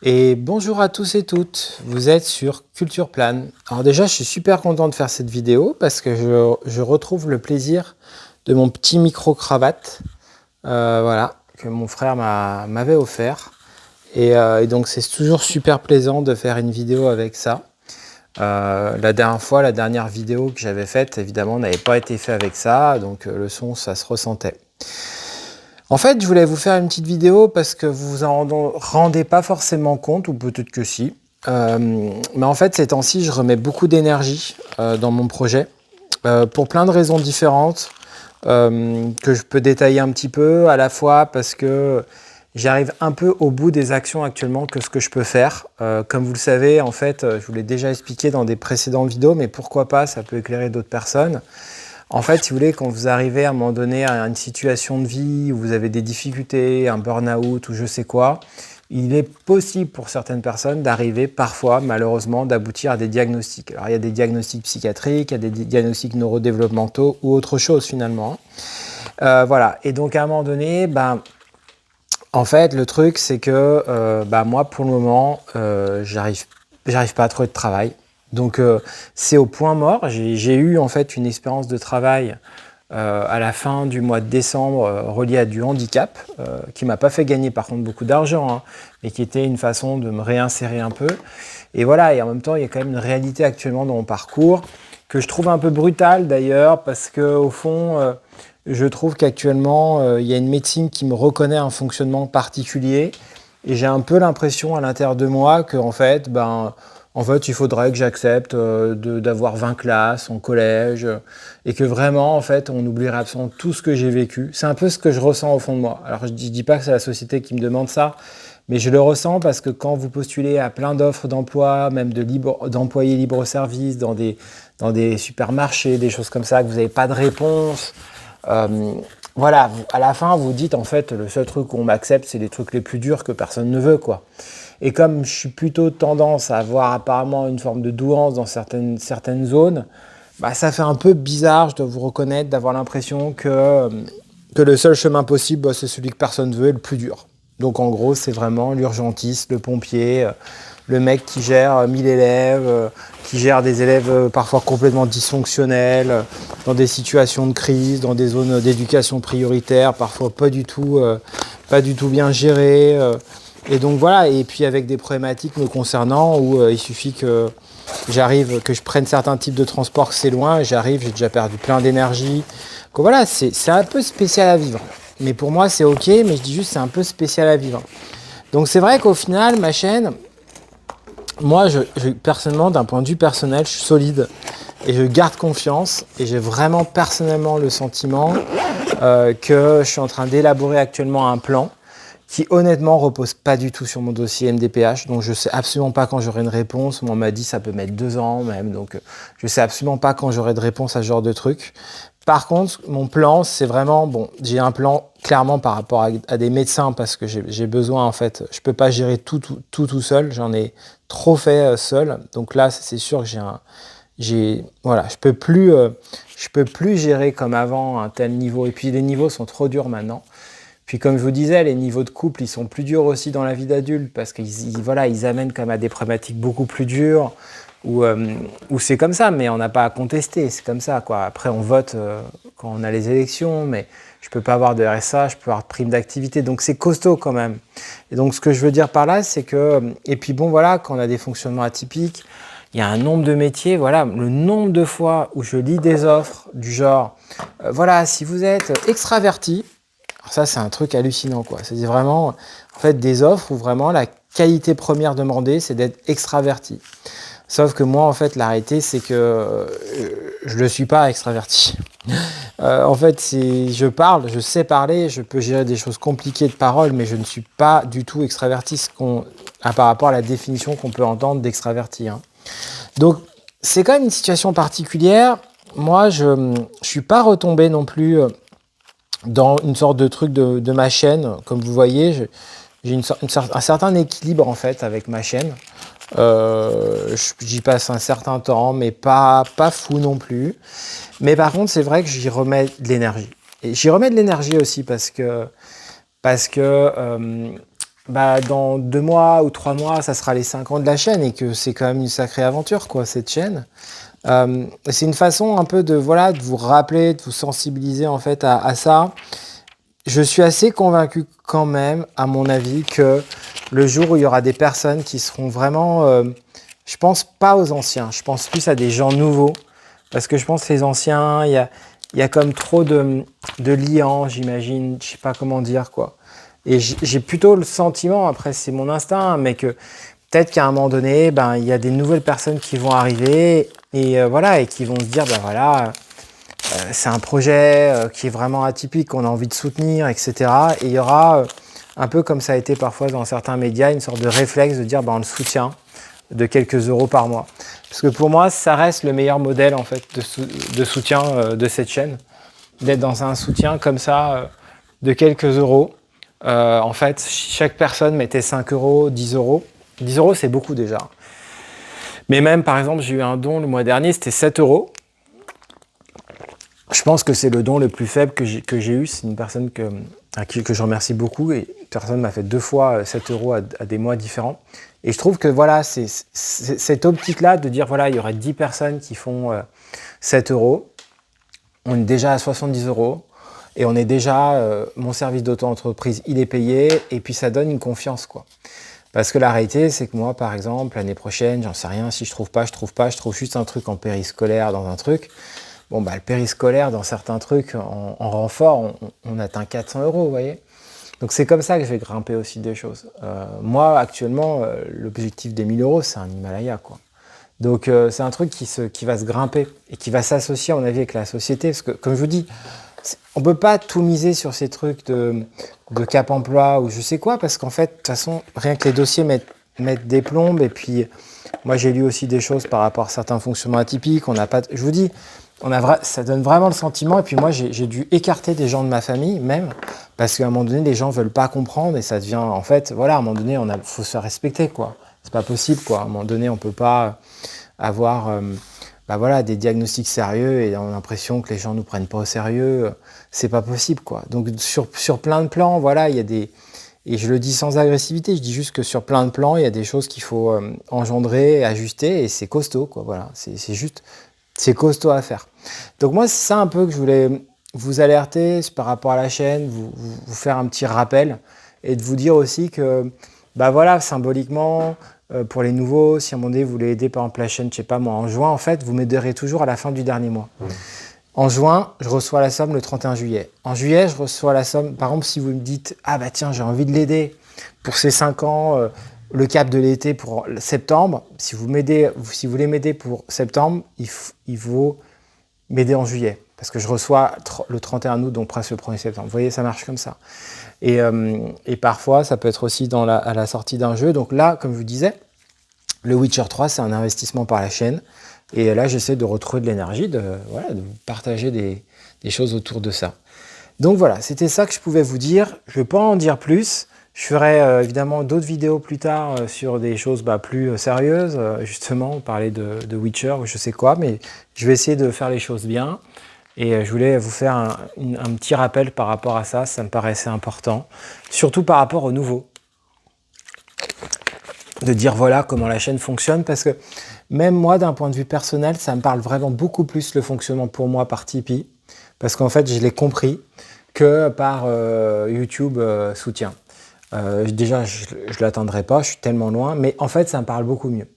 Et bonjour à tous et toutes, vous êtes sur Culture Plane. Alors déjà, je suis super content de faire cette vidéo parce que je retrouve le plaisir de mon petit micro-cravate, voilà, que mon frère m'avait offert. Et donc c'est toujours super plaisant de faire une vidéo avec ça. La dernière fois, la dernière vidéo que j'avais faite, évidemment, n'avait pas été fait avec ça, donc le son, ça se ressentait. En fait, je voulais vous faire une petite vidéo parce que vous vous en rendez pas forcément compte, ou peut-être que si. Mais en fait, ces temps-ci, je remets beaucoup d'énergie dans mon projet, pour plein de raisons différentes, que je peux détailler un petit peu, à la fois parce que j'arrive un peu au bout des actions actuellement que ce que je peux faire. Comme vous le savez, en fait, je vous l'ai déjà expliqué dans des précédentes vidéos, mais pourquoi pas, ça peut éclairer d'autres personnes. En fait, si vous voulez, quand vous arrivez à un moment donné à une situation de vie où vous avez des difficultés, un burn-out ou je sais quoi, il est possible pour certaines personnes d'arriver parfois, malheureusement, d'aboutir à des diagnostics. Alors, il y a des diagnostics psychiatriques, il y a des diagnostics neurodéveloppementaux ou autre chose finalement. Voilà. Et donc, à un moment donné, en fait, le truc, c'est que moi, pour le moment, j'arrive pas à trouver de travail. Donc, c'est au point mort. J'ai eu en fait une expérience de travail à la fin du mois de décembre reliée à du handicap, qui m'a pas fait gagner par contre beaucoup d'argent, hein, mais qui était une façon de me réinsérer un peu. Et voilà, et en même temps, il y a quand même une réalité actuellement dans mon parcours que je trouve un peu brutale d'ailleurs, parce que au fond, je trouve qu'actuellement, il y a une médecine qui me reconnaît un fonctionnement particulier, et j'ai un peu l'impression à l'intérieur de moi que en fait, il faudrait que j'accepte d'avoir 20 classes en collège et que vraiment, en fait, on oublierait absolument tout ce que j'ai vécu. C'est un peu ce que je ressens au fond de moi. Alors, je dis pas que c'est la société qui me demande ça, mais je le ressens parce que quand vous postulez à plein d'offres d'emploi, même d'employés libre-service dans des supermarchés, des choses comme ça, que vous n'avez pas de réponse, voilà, à la fin, vous dites, en fait, le seul truc qu'on m'accepte, c'est les trucs les plus durs que personne ne veut, quoi. Et comme je suis plutôt tendance à avoir apparemment une forme de douance dans certaines zones, ça fait un peu bizarre, je dois vous reconnaître, d'avoir l'impression que le seul chemin possible, c'est celui que personne veut et le plus dur. Donc en gros, c'est vraiment l'urgentiste, le pompier, le mec qui gère 1000 élèves, qui gère des élèves parfois complètement dysfonctionnels, dans des situations de crise, dans des zones d'éducation prioritaire, parfois pas du tout bien gérées. Et donc voilà, et puis avec des problématiques me concernant où il suffit que que je prenne certains types de transport, que c'est loin, j'arrive, j'ai déjà perdu plein d'énergie. Donc voilà, c'est un peu spécial à vivre. Mais pour moi, c'est ok, mais je dis juste c'est un peu spécial à vivre. Donc c'est vrai qu'au final, ma chaîne, moi, personnellement, d'un point de vue personnel, je suis solide et je garde confiance et j'ai vraiment personnellement le sentiment que je suis en train d'élaborer actuellement un plan qui honnêtement repose pas du tout sur mon dossier MDPH, donc je sais absolument pas quand j'aurai une réponse. On m'a dit ça peut mettre 2 ans même, donc je sais absolument pas quand j'aurai de réponse à ce genre de truc. Par contre, mon plan, c'est vraiment, bon, j'ai un plan clairement par rapport à des médecins parce que j'ai besoin, en fait, je peux pas gérer tout seul, j'en ai trop fait seul. Donc là, c'est sûr que voilà, je peux plus gérer comme avant un tel niveau. Et puis les niveaux sont trop durs maintenant. Puis comme je vous disais, les niveaux de couple, ils sont plus durs aussi dans la vie d'adulte parce qu'ils amènent quand même à des problématiques beaucoup plus dures où c'est comme ça, mais on n'a pas à contester, c'est comme ça, quoi. Après, on vote quand on a les élections, mais je peux pas avoir de RSA, je peux avoir de prime d'activité, donc c'est costaud quand même. Et donc ce que je veux dire par là, c'est que, et puis bon voilà, quand on a des fonctionnements atypiques, il y a un nombre de métiers, voilà, le nombre de fois où je lis des offres du genre, voilà, si vous êtes extraverti, alors ça, c'est un truc hallucinant, quoi. C'est vraiment, en fait, des offres où vraiment la qualité première demandée, c'est d'être extraverti. Sauf que moi, en fait, la réalité, c'est que je ne le suis pas extraverti. En fait, je parle, je sais parler, je peux gérer des choses compliquées de parole, mais je ne suis pas du tout extraverti, par rapport à la définition qu'on peut entendre d'extraverti, hein. Donc, c'est quand même une situation particulière. Moi, je ne suis pas retombé non plus dans une sorte de truc de ma chaîne. Comme vous voyez, j'ai un certain équilibre en fait avec ma chaîne. J'y passe un certain temps, mais pas fou non plus. Mais par contre, c'est vrai que j'y remets de l'énergie. Et j'y remets de l'énergie aussi parce que bah, dans 2 mois ou 3 mois, ça sera les 5 ans de la chaîne et que c'est quand même une sacrée aventure, quoi, cette chaîne. C'est une façon un peu de, voilà, de vous rappeler, de vous sensibiliser en fait à ça. Je suis assez convaincu quand même, à mon avis, que le jour où il y aura des personnes qui seront vraiment... je pense pas aux anciens, je pense plus à des gens nouveaux. Parce que je pense que les anciens, il y a comme trop de liants, j'imagine, je sais pas comment dire, quoi. Et j'ai plutôt le sentiment, après c'est mon instinct, mais que peut-être qu'à un moment donné, ben, il y a des nouvelles personnes qui vont arriver et voilà, et qui vont se dire, ben voilà, c'est un projet qui est vraiment atypique, qu'on a envie de soutenir, etc. Et il y aura, un peu comme ça a été parfois dans certains médias, une sorte de réflexe de dire, ben, on le soutient de quelques euros par mois. Parce que pour moi, ça reste le meilleur modèle en fait, de soutien de cette chaîne, d'être dans un soutien comme ça de quelques euros. En fait, chaque personne mettait 5 euros, 10 euros. 10 euros, c'est beaucoup déjà. Mais même, par exemple, j'ai eu un don le mois dernier, c'était 7 euros. Je pense que c'est le don le plus faible que j'ai eu. C'est une personne que je remercie beaucoup. Et une personne m'a fait 2 fois 7 euros à des mois différents. Et je trouve que voilà, c'est cette optique-là de dire voilà, il y aurait 10 personnes qui font 7 euros. On est déjà à 70 euros. Et on est déjà, mon service d'auto-entreprise, il est payé. Et puis ça donne une confiance, quoi. Parce que la réalité, c'est que moi, par exemple, l'année prochaine, j'en sais rien, si je trouve pas, je trouve juste un truc en périscolaire dans un truc. Bon, bah, le périscolaire, dans certains trucs, en renfort, on atteint 400 euros, vous voyez. Donc c'est comme ça que je vais grimper aussi des choses. Moi, actuellement, l'objectif des 1000 euros, c'est un Himalaya, quoi. Donc c'est un truc qui va se grimper et qui va s'associer, à mon avis, avec la société. Parce que, comme je vous dis, on ne peut pas tout miser sur ces trucs de Cap Emploi ou je sais quoi, parce qu'en fait, de toute façon, rien que les dossiers mettent des plombes. Et puis, moi, j'ai lu aussi des choses par rapport à certains fonctionnements atypiques. On n'a pas, je vous dis, ça donne vraiment le sentiment. Et puis moi, j'ai dû écarter des gens de ma famille, même, parce qu'à un moment donné, les gens ne veulent pas comprendre et ça devient, en fait, voilà, à un moment donné, faut se faire respecter, quoi. C'est pas possible, quoi. À un moment donné, on ne peut pas avoir bah voilà, des diagnostics sérieux et on a l'impression que les gens ne nous prennent pas au sérieux. C'est pas possible, quoi. Donc sur plein de plans, voilà, il y a des... Et je le dis sans agressivité, je dis juste que sur plein de plans, il y a des choses qu'il faut engendrer, ajuster, et c'est costaud, quoi. Voilà, c'est juste, c'est costaud à faire. Donc moi, c'est ça un peu que je voulais vous alerter par rapport à la chaîne, vous faire un petit rappel, et de vous dire aussi que, bah voilà, symboliquement, pour les nouveaux, si à un moment donné vous voulez aider par exemple la chaîne, je sais pas moi, en juin, en fait, vous m'aiderez toujours à la fin du dernier mois. En juin, je reçois la somme le 31 juillet. En juillet, je reçois la somme, par exemple, si vous me dites « Ah bah tiens, j'ai envie de l'aider pour ces 5 ans, le cap de l'été pour septembre », si vous voulez m'aider pour septembre, il faut m'aider en juillet. Parce que je reçois le 31 août, donc presque le 1er septembre. Vous voyez, ça marche comme ça. Et parfois, ça peut être aussi à la sortie d'un jeu. Donc là, comme je vous disais, le Witcher 3, c'est un investissement par la chaîne. Et là, j'essaie de retrouver de l'énergie, de partager des choses autour de ça. Donc voilà, c'était ça que je pouvais vous dire. Je ne vais pas en dire plus. Je ferai évidemment d'autres vidéos plus tard sur des choses plus sérieuses, justement, parler de Witcher ou je sais quoi. Mais je vais essayer de faire les choses bien. Et je voulais vous faire un petit rappel par rapport à ça. Ça me paraissait important. Surtout par rapport aux nouveaux. De dire voilà comment la chaîne fonctionne, parce que même moi, d'un point de vue personnel, ça me parle vraiment beaucoup plus le fonctionnement pour moi par Tipeee, parce qu'en fait, je l'ai compris que par YouTube soutien. Déjà, je ne l'atteindrai pas, je suis tellement loin, mais en fait, ça me parle beaucoup mieux.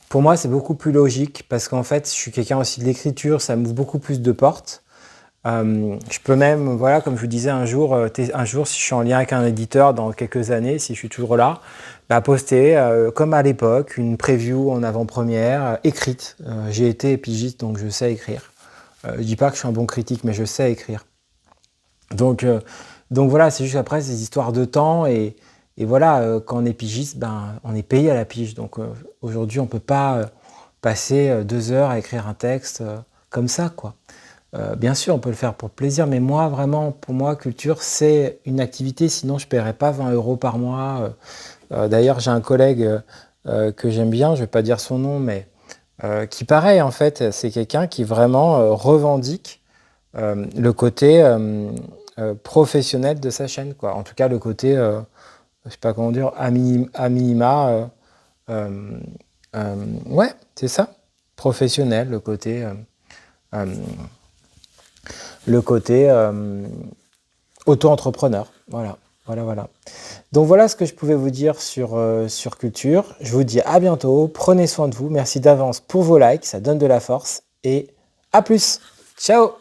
Pour moi, c'est beaucoup plus logique, parce qu'en fait, je suis quelqu'un aussi de l'écriture, ça m'ouvre beaucoup plus de portes. Je peux même, voilà, comme je vous disais un jour, si je suis en lien avec un éditeur dans quelques années, si je suis toujours là, poster, comme à l'époque, une preview en avant-première, écrite. J'ai été pigiste, donc je sais écrire. Je dis pas que je suis un bon critique, mais je sais écrire. Donc voilà, c'est juste après ces histoires de temps, et voilà, quand on est pigiste, on est payé à la pige. Donc aujourd'hui, on peut pas passer 2 heures à écrire un texte comme ça, quoi. Bien sûr, on peut le faire pour plaisir, mais moi, vraiment, pour moi, culture, c'est une activité, sinon je ne paierais pas 20 euros par mois. D'ailleurs, j'ai un collègue que j'aime bien, je ne vais pas dire son nom, mais qui, pareil, en fait, c'est quelqu'un qui vraiment revendique le côté professionnel de sa chaîne, quoi. En tout cas, le côté je sais pas comment dire, à minima, ouais, c'est ça, professionnel, euh, le côté auto-entrepreneur. Voilà, voilà, voilà. Donc voilà ce que je pouvais vous dire sur Culture. Je vous dis à bientôt, prenez soin de vous, merci d'avance pour vos likes, ça donne de la force et à plus. Ciao!